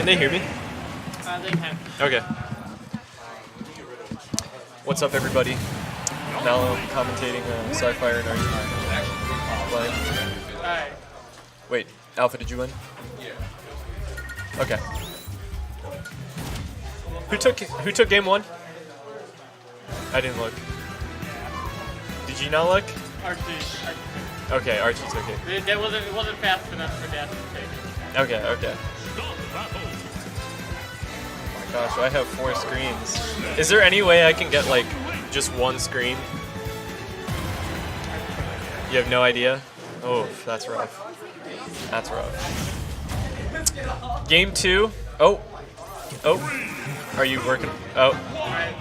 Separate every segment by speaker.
Speaker 1: Can they hear me?
Speaker 2: They can.
Speaker 1: Okay. What's up, everybody? Mallow commentating Scifire and Archy playing.
Speaker 2: Alright.
Speaker 1: Wait, Alpha, did you win?
Speaker 3: Yeah.
Speaker 1: Okay. Who took game one? I didn't look. Did you not look?
Speaker 2: Archy.
Speaker 1: Okay, Archy took it.
Speaker 2: It wasn't fast enough for Dad to take it.
Speaker 1: Okay, okay. Oh my gosh, I have 4 screens. Is there any way I can get like just one screen? You have no idea? Oh, that's rough. That's rough. Game 2. Oh. Oh. Are you working? Oh.
Speaker 2: I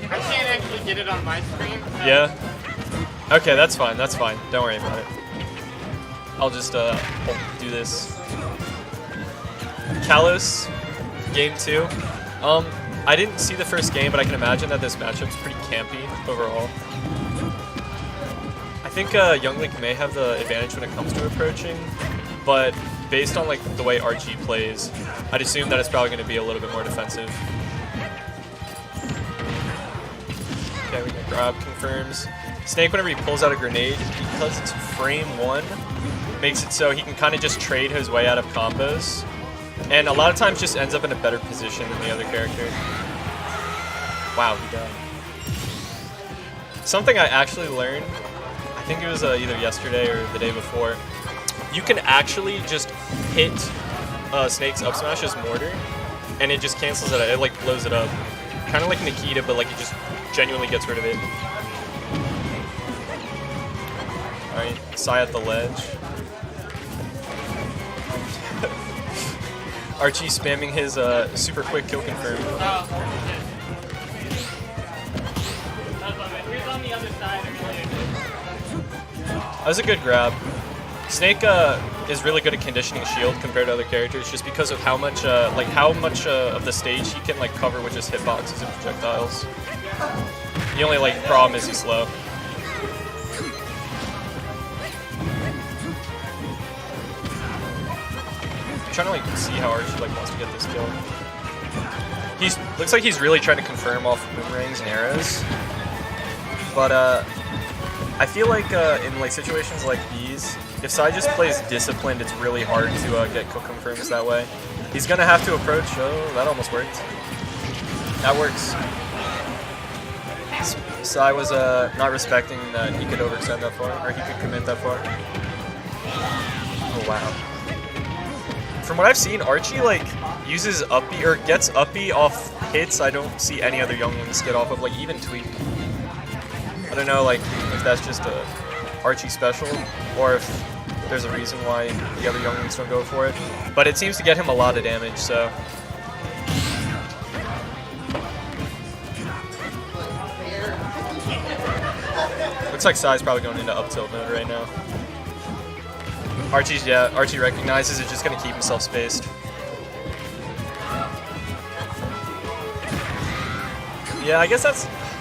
Speaker 2: can't actually get it on my screen.
Speaker 1: Yeah. Okay, that's fine. That's fine. Don't worry about it. I'll just do this. Kalos, game 2. I didn't see the first game, but I can imagine that this matchup's pretty campy overall. I think Young Link may have the advantage when it comes to approaching, but based on like the way Archy plays, I'd assume that it's probably going to be a little bit more defensive. Okay, we can grab, confirms. Snake, whenever he pulls out a grenade, because it's frame 1, makes it so he can kind of just trade his way out of combos. And a lot of times just ends up in a better position than the other character. Wow, he died. Something I actually learned, I think it was either yesterday or the day before, you can actually just hit Snake's up smash as mortar, and it just cancels it out. It like blows it up. Kind of like Nikita, but like it just genuinely gets rid of it. Alright, Sai at the ledge. Archy spamming his super quick kill confirm.
Speaker 2: Oh, shit. He was on the other side earlier.
Speaker 1: That was a good grab. Snake is really good at conditioning shield compared to other characters, just because of how much of the stage he can like cover with just hitboxes and projectiles. The only like problem is he's slow. I'm trying to like see how Archy like wants to get this kill. Looks like he's really trying to confirm off boomerangs and arrows, but I feel like in like situations like these, if Sai just plays disciplined, it's really hard to get kill confirms that way. He's gonna have to approach. Oh, that almost worked. That works. Sai was not respecting that he could overextend that far, or he could commit that far. Oh wow. From what I've seen, Archy like uses uppy or gets uppy off hits I don't see any other young ones get off of, like even Tweak. I don't know like if that's just a Archy special or if there's a reason why the other young ones don't go for it. But it seems to get him a lot of damage, so. Looks like Sai's probably going into up tilt mode right now. Archy recognizes it's just going to keep himself spaced. Yeah, I guess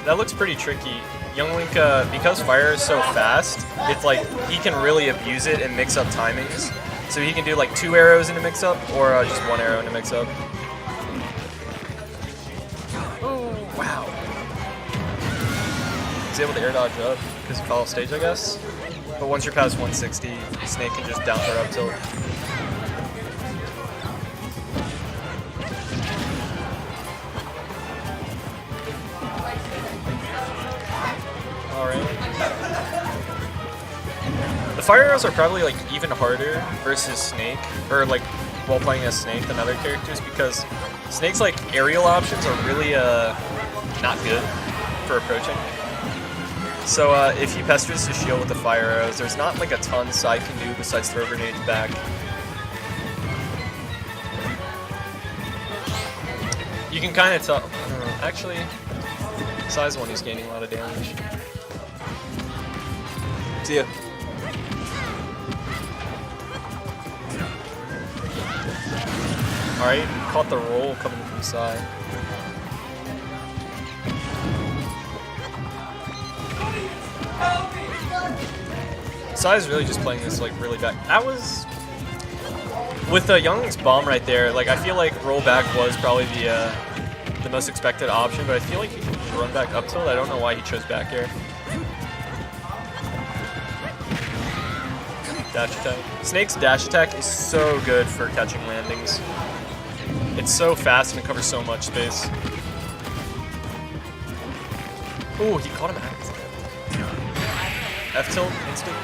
Speaker 1: that looks pretty tricky. Young Link, because fire is so fast, it's like he can really abuse it and mix up timings. So he can do like 2 arrows in a mix-up or just 1 arrow in a mix-up. Oh, wow. He's able to air dodge up because of follow stage, I guess. But once you're past 160, Snake can just down throw up tilt. Alright. The fire arrows are probably like even harder versus Snake, or like while playing as Snake than other characters, because Snake's like aerial options are really not good for approaching. So if he pesters his shield with the fire arrows, there's not like a ton Sai can do besides throw grenades back. You can kind of tell. Actually, Sai's the one who's gaining a lot of damage. See ya. Alright, caught the roll coming from Sai. Sai is really just playing this like really back. That was With Youngling's bomb right there, like I feel like rollback was probably the most expected option, but I feel like he can run back up tilt. I don't know why he chose back air. Dash attack. Snake's dash attack is so good for catching landings. It's so fast and it covers so much space. Ooh, he caught him accident. F tilt, instant.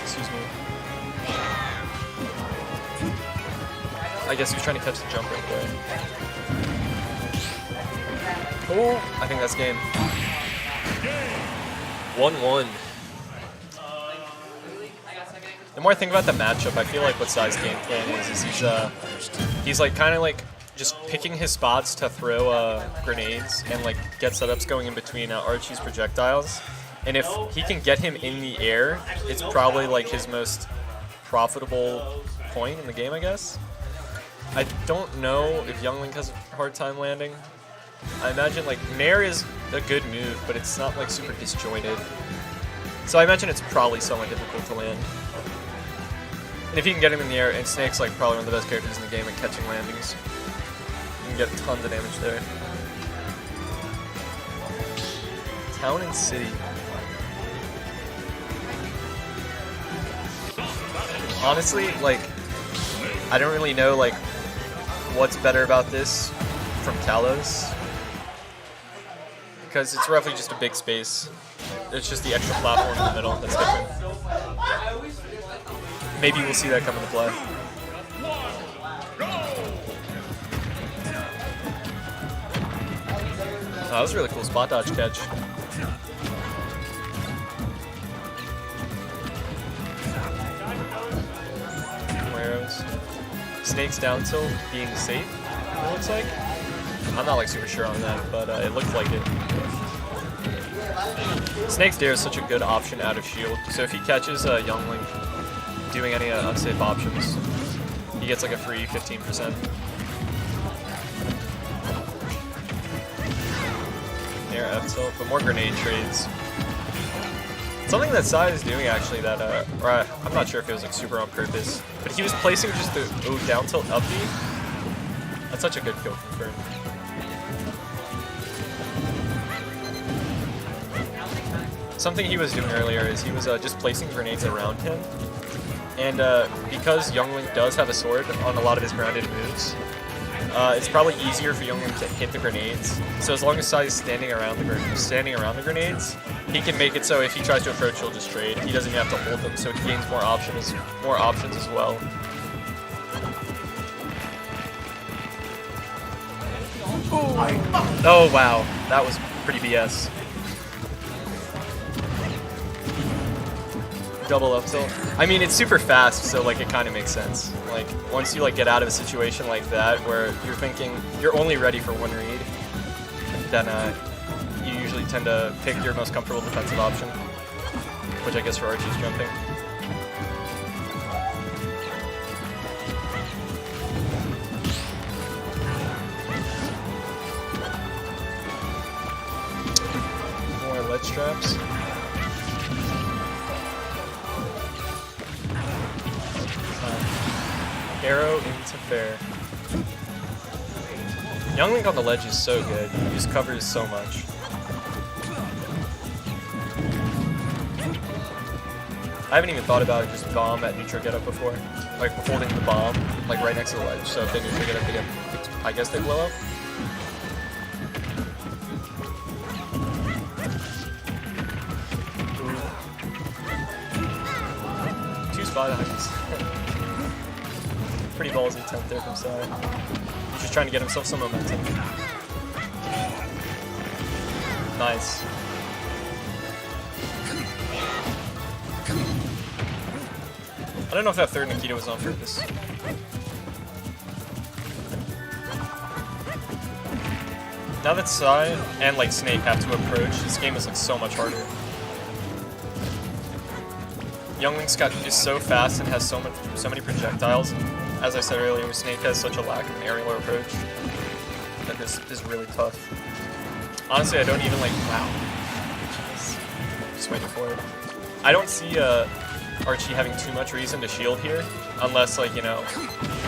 Speaker 1: Excuse me. I guess he was trying to catch the jump right there. Oh, I think that's game. 1-1. The more I think about the matchup, I feel like what Sai's game plan is he's like kind of like just picking his spots to throw grenades and like get setups going in between Archy's projectiles. And if he can get him in the air, it's probably like his most profitable point in the game, I guess. I don't know if Youngling has a hard time landing. I imagine like Nair is a good move, but it's not like super disjointed. So I imagine it's probably somewhat difficult to land. And if you can get him in the air, and Snake's like probably one of the best characters in the game at catching landings. You can get tons of damage there. Town and City. Honestly, like, I don't really know like what's better about this from Kalos. Because it's roughly just a big space. It's just the extra platform in the middle that's different. Maybe we'll see that come into play. Oh, that was a really cool spot dodge catch. More arrows. Snake's down tilt being safe, it looks like. I'm not like super sure on that, but it looked like it. Snake's Dare is such a good option out of shield, so if he catches Youngling doing any unsafe options, he gets like a free 15%. Nair F tilt, but more grenade trades. Something that Sai is doing actually that, or I'm not sure if it was like super on purpose, but he was placing just the down tilt up B. That's such a good kill confirm. Something he was doing earlier is he was just placing grenades around him. And because Youngling does have a sword on a lot of his grounded moves, it's probably easier for Youngling to hit the grenades. So as long as Sai is standing around the grenades, he can make it so if he tries to approach, he'll just trade. He doesn't even have to hold them, so he gains more options as well. Oh wow, that was pretty BS. Double up tilt. I mean, it's super fast, so like it kind of makes sense. Like once you like get out of a situation like that where you're thinking you're only ready for one read, then you usually tend to pick your most comfortable defensive option, which I guess for Archy's jumping. More ledge traps. Arrow into fair. Youngling on the ledge is so good. He just covers so much. I haven't even thought about just bomb at neutral get up before. Like holding the bomb like right next to the ledge. So if they neutral get up again, I guess they blow up. Ooh. 2 spot items. Pretty ballsy attempt there from Sai. He's just trying to get himself some momentum. Nice. I don't know if that third Nikita was on purpose. Now that Sai and like Snake have to approach, this game is like so much harder. Youngling Scott is so fast and has so many projectiles. As I said earlier, Snake has such a lack of an aerial approach that this is really tough. Honestly, I don't even like, wow. Just waiting for it. I don't see Archie having too much reason to shield here, unless, like, you know,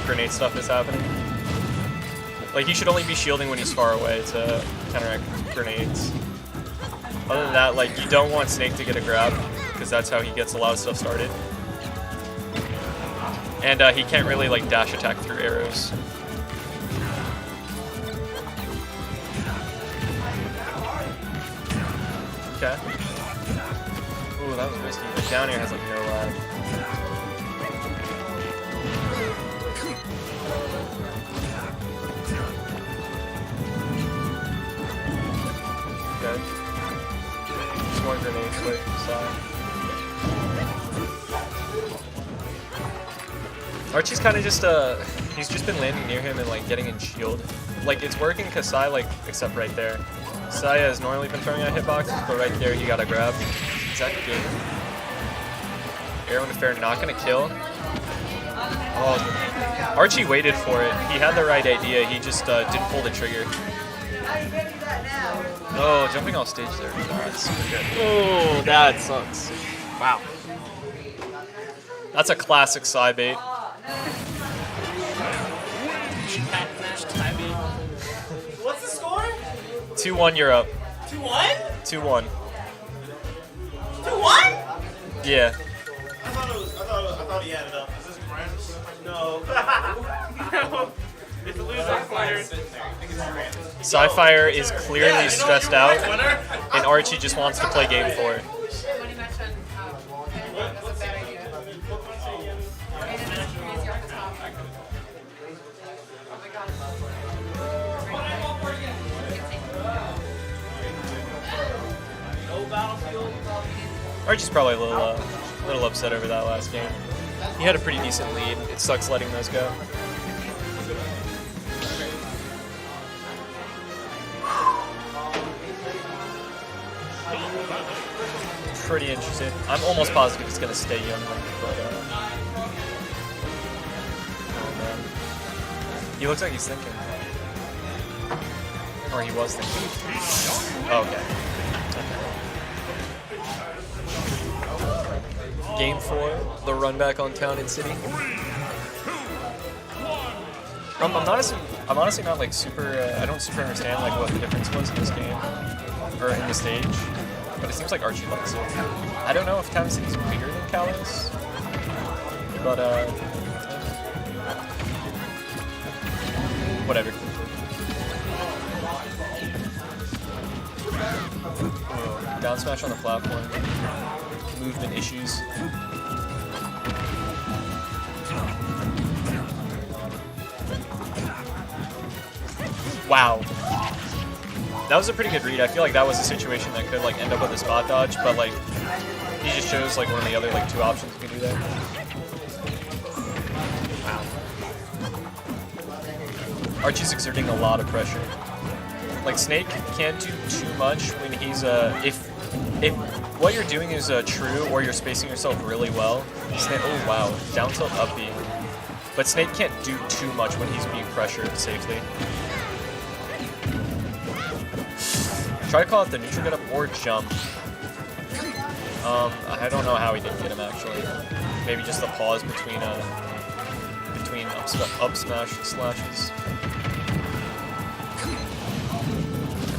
Speaker 1: grenade stuff is happening. Like, he should only be shielding when he's far away to counteract grenades. Other than that, like, you don't want Snake to get a grab, because that's how he gets a lot of stuff started. And he can't really, like, dash attack through arrows. Okay. Ooh, that was risky. But down air has, like, no lag. Okay. Just one grenade quick, Archie's kind of just, he's just been landing near him and, like, getting in shield. Like, it's working because Sai, like, except right there. Sai has normally been throwing out hitboxes, but right there he got a grab. Is that good? Arrow into fair, not gonna kill. Oh, Archie waited for it. He had the right idea, he just didn't pull the trigger. Oh, jumping off stage there. That's super good.
Speaker 3: Oh, that sucks. Wow.
Speaker 1: That's a classic Sai bait.
Speaker 4: What's the score?
Speaker 1: 2-1, you're up.
Speaker 4: 2-1?
Speaker 1: 2-1.
Speaker 4: 2-1?
Speaker 1: Yeah.
Speaker 4: I thought he added up. Is this friends? No.
Speaker 2: It's a loser player.
Speaker 1: Scifire is clearly stressed out,
Speaker 4: Winner?
Speaker 1: and Archie just wants to play game 4.
Speaker 5: When you mentioned that's a bad idea. And it's crazy off the top. Oh my god.
Speaker 1: Archie's probably a little upset over that last game. He had a pretty decent lead. It sucks letting those go. Pretty interesting. I'm almost positive it's gonna stay young, but oh man, he looks like he's thinking, or he was thinking. Oh, okay. Game 4, the run back on Town and City. I'm honestly not like super. I don't super understand like what the difference was in this game or in the stage. But it seems like Archie likes it. I don't know if Town City's bigger than Kalos, but whatever. Whoa. Down smash on the platform. Movement issues. Wow. That was a pretty good read. I feel like that was a situation that could like end up with a spot dodge, but like he just chose like one of the other like 2 options you can do there. Wow. Archie's exerting a lot of pressure. Like Snake can't do too much when he's if what you're doing is true or you're spacing yourself really well. Snake, oh wow, down tilt up B. But Snake can't do too much when he's being pressured safely. Try to call it the neutral get up or jump. I don't know how he didn't get him actually. Maybe just the pause between up smash slashes.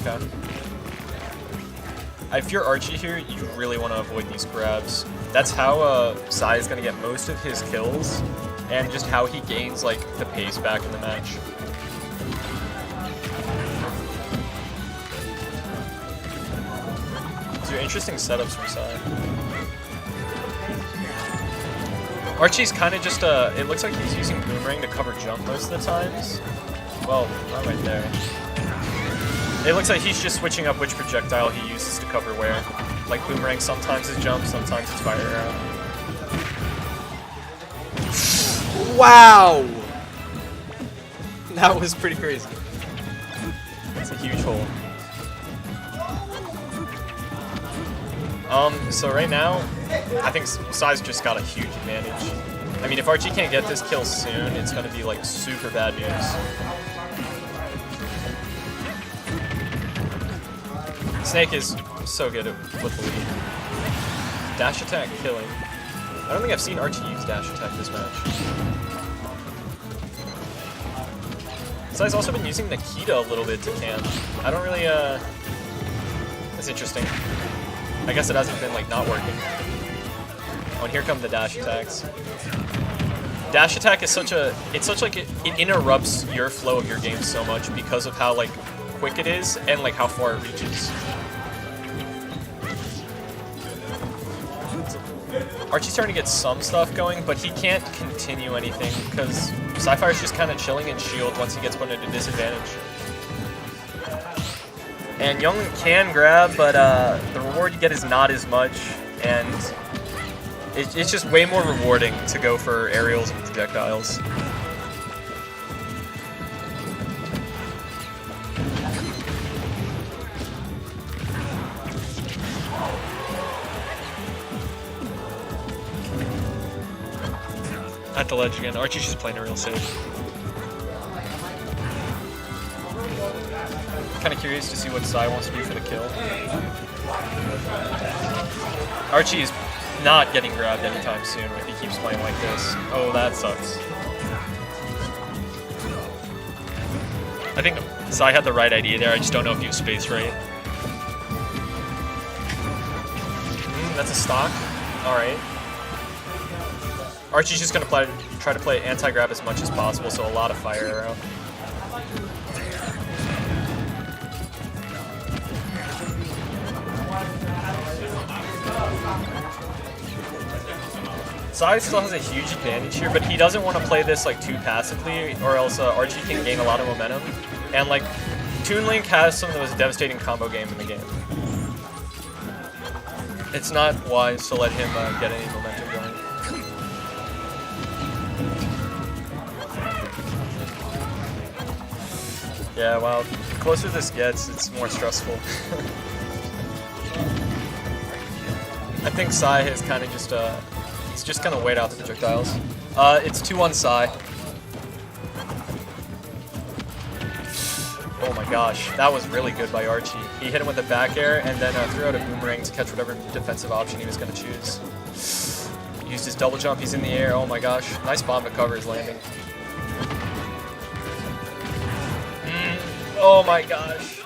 Speaker 1: Okay. If you're Archie here, you really want to avoid these grabs. That's how Sai is going to get most of his kills, and just how he gains like the pace back in the match. These are interesting setups from Sai. Archie's kind of just it looks like he's using Boomerang to cover jump most of the times. Well, not right there. It looks like he's just switching up which projectile he uses to cover where. Like Boomerang sometimes is jump, sometimes it's fire arrow.
Speaker 3: Wow! That was pretty crazy.
Speaker 1: It's a huge hole. So right now, I think Sai's just got a huge advantage. I mean, if Archie can't get this kill soon, it's gonna be like super bad news. Snake is so good with the lead. Dash attack killing. I don't think I've seen Archie use dash attack this match. So he's also been using Nikita a little bit to camp. I don't really, that's interesting. I guess it hasn't been, like, not working. Oh, and here come the dash attacks. Dash attack is such a, it interrupts your flow of your game so much because of how, like, quick it is and, like, how far it reaches. Archie's starting to get some stuff going, but he can't continue anything because Scifire's just kind of chilling in shield once he gets put into disadvantage. And Young can grab, but the reward you get is not as much, and it's just way more rewarding to go for aerials and projectiles. At the ledge again. Archie's just playing a real safe. Kind of curious to see what Sai wants to do for the kill. Archie is not getting grabbed anytime soon if he keeps playing like this. Oh, that sucks. I think Sai had the right idea there. I just don't know if he was spaced right. That's a stock. All right. Archie's just going to try to play anti-grab as much as possible, so a lot of fire arrow. Sai still has a huge advantage here, but he doesn't want to play this like too passively, or else Archie can gain a lot of momentum. And like, Toon Link has some of the most devastating combo game in the game. It's not wise to let him get any momentum going. Yeah, wow. The closer this gets, it's more stressful. I think Sai has kind of just, he's just kind of weighed out the projectiles. It's 2-1 Sai. Oh my gosh, that was really good by Archie. He hit him with a back air and then threw out a boomerang to catch whatever defensive option he was going to choose. Used his double jump, he's in the air, oh my gosh. Nice bomb to cover his landing. Oh my gosh.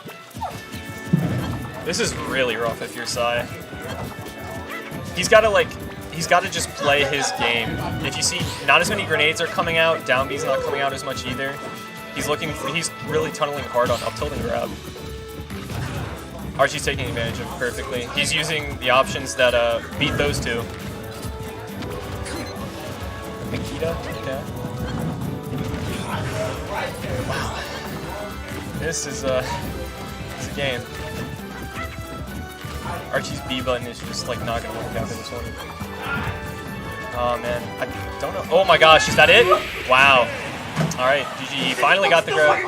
Speaker 1: This is really rough if you're Sai. He's got to just play his game. If you see, not as many grenades are coming out, down B's not coming out as much either. He's really tunneling hard on up tilt and grab. Archie's taking advantage of it perfectly. He's using the options that beat those two. Nikita, okay. Wow. This is a game. Archie's B button is just like not gonna work out for this one. Oh man, I don't know. Oh my gosh, is that it? Wow. All right, GG. Finally got the grab.